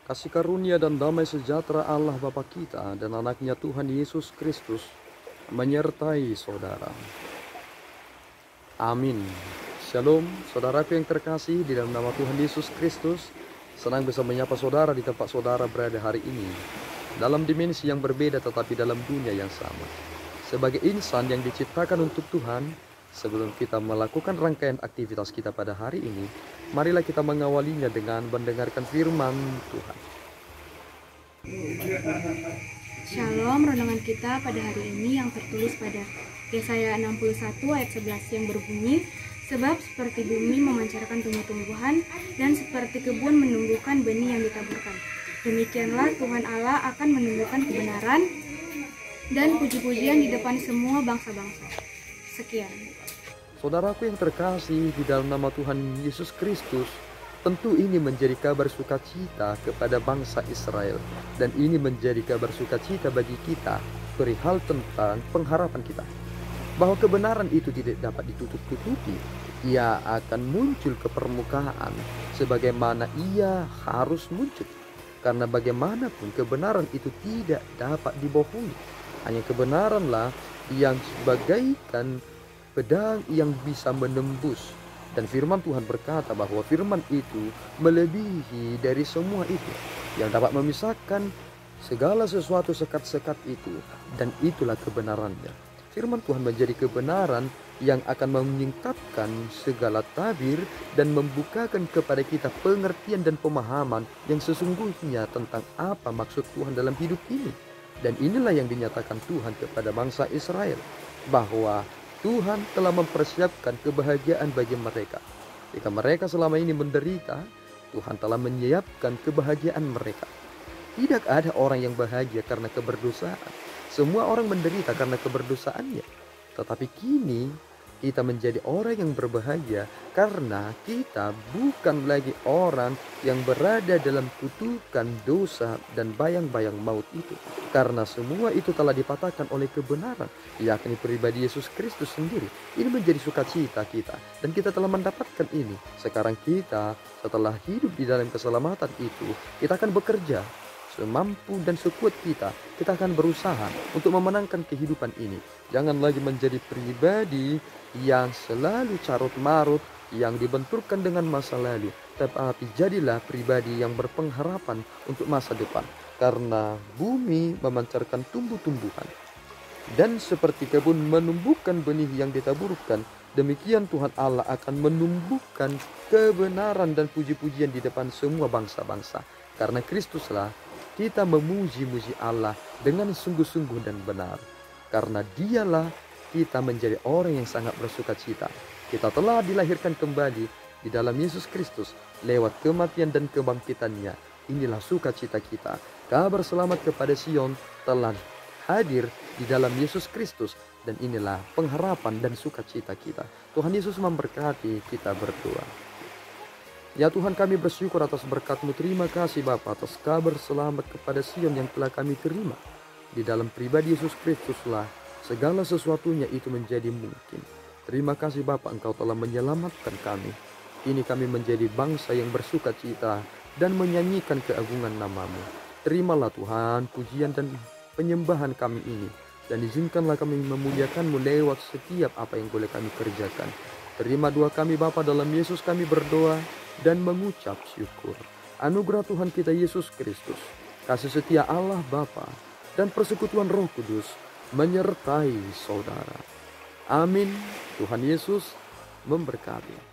Kasih karunia dan damai sejahtera Allah Bapa kita dan anaknya Tuhan Yesus Kristus menyertai saudara. Amin. Shalom, saudaraku yang terkasih di dalam nama Tuhan Yesus Kristus. Senang bisa menyapa saudara di tempat saudara berada hari ini. Dalam dimensi yang berbeda tetapi dalam dunia yang sama. Sebagai insan yang diciptakan untuk Tuhan, sebelum kita melakukan rangkaian aktivitas kita pada hari ini, marilah kita mengawalinya dengan mendengarkan firman Tuhan. Shalom, renungan kita pada hari ini yang tertulis pada Yesaya 61 ayat 11 yang berbunyi, sebab seperti bumi memancarkan tumbuh-tumbuhan dan seperti kebun menumbuhkan benih yang ditaburkan, demikianlah Tuhan Allah akan menumbuhkan kebenaran dan puji-pujian di depan semua bangsa-bangsa. Sekian. Saudaraku yang terkasih di dalam nama Tuhan Yesus Kristus, tentu ini menjadi kabar sukacita kepada bangsa Israel. Dan ini menjadi kabar sukacita bagi kita perihal tentang pengharapan kita. Bahwa kebenaran itu tidak dapat ditutup-tutupi. Ia akan muncul ke permukaan sebagaimana ia harus muncul. Karena bagaimanapun kebenaran itu tidak dapat dibohongi. Hanya kebenaranlah yang sebagaikan pedang yang bisa menembus. Dan firman Tuhan berkata bahwa firman itu melebihi dari semua itu, yang dapat memisahkan segala sesuatu sekat-sekat itu, dan itulah kebenarannya. Firman Tuhan menjadi kebenaran yang akan menyingkapkan segala tabir dan membukakan kepada kita pengertian dan pemahaman yang sesungguhnya tentang apa maksud Tuhan dalam hidup ini. Dan inilah yang dinyatakan Tuhan kepada bangsa Israel, bahwa Tuhan telah mempersiapkan kebahagiaan bagi mereka. Jika mereka selama ini menderita, Tuhan telah menyiapkan kebahagiaan mereka. Tidak ada orang yang bahagia karena keberdosaan. Semua orang menderita karena keberdosaannya. Tetapi kini kita menjadi orang yang berbahagia karena kita bukan lagi orang yang berada dalam kutukan dosa dan bayang-bayang maut itu. Karena semua itu telah dipatahkan oleh kebenaran, yakni pribadi Yesus Kristus sendiri. Ini menjadi sukacita kita dan kita telah mendapatkan ini. Sekarang kita setelah hidup di dalam keselamatan itu, kita akan bekerja semampu dan sekuat kita. Kita akan berusaha untuk memenangkan kehidupan ini. Jangan lagi menjadi pribadi yang selalu carut-marut, yang dibenturkan dengan masa lalu. Tetapi jadilah pribadi yang berpengharapan untuk masa depan. Karena bumi memancarkan tumbuh-tumbuhan. Dan seperti kebun menumbuhkan benih yang ditaburkan, demikian Tuhan Allah akan menumbuhkan kebenaran dan puji-pujian di depan semua bangsa-bangsa. Karena Kristuslah kita memuji-muji Allah dengan sungguh-sungguh dan benar. Karena dialah kita menjadi orang yang sangat bersukacita. Kita telah dilahirkan kembali di dalam Yesus Kristus lewat kematian dan kebangkitannya. Inilah sukacita kita. Kabar selamat kepada Sion telah hadir di dalam Yesus Kristus. Dan inilah pengharapan dan sukacita kita. Tuhan Yesus memberkati, kita berdoa. Ya Tuhan, kami bersyukur atas berkat-Mu. Terima kasih Bapa atas kabar selamat kepada Sion yang telah kami terima. Di dalam pribadi Yesus Kristuslah segala sesuatunya itu menjadi mungkin. Terima kasih Bapa, Engkau telah menyelamatkan kami. Kini kami menjadi bangsa yang bersukacita dan menyanyikan keagungan nama-Mu. Terimalah Tuhan pujian dan penyembahan kami ini. Dan izinkanlah kami memuliakan-Mu lewat setiap apa yang boleh kami kerjakan. Terima doa kami Bapa, dalam Yesus kami berdoa dan mengucap syukur. Anugerah Tuhan kita Yesus Kristus, kasih setia Allah Bapa, dan persekutuan Roh Kudus menyertai saudara. Amin. Tuhan Yesus memberkati.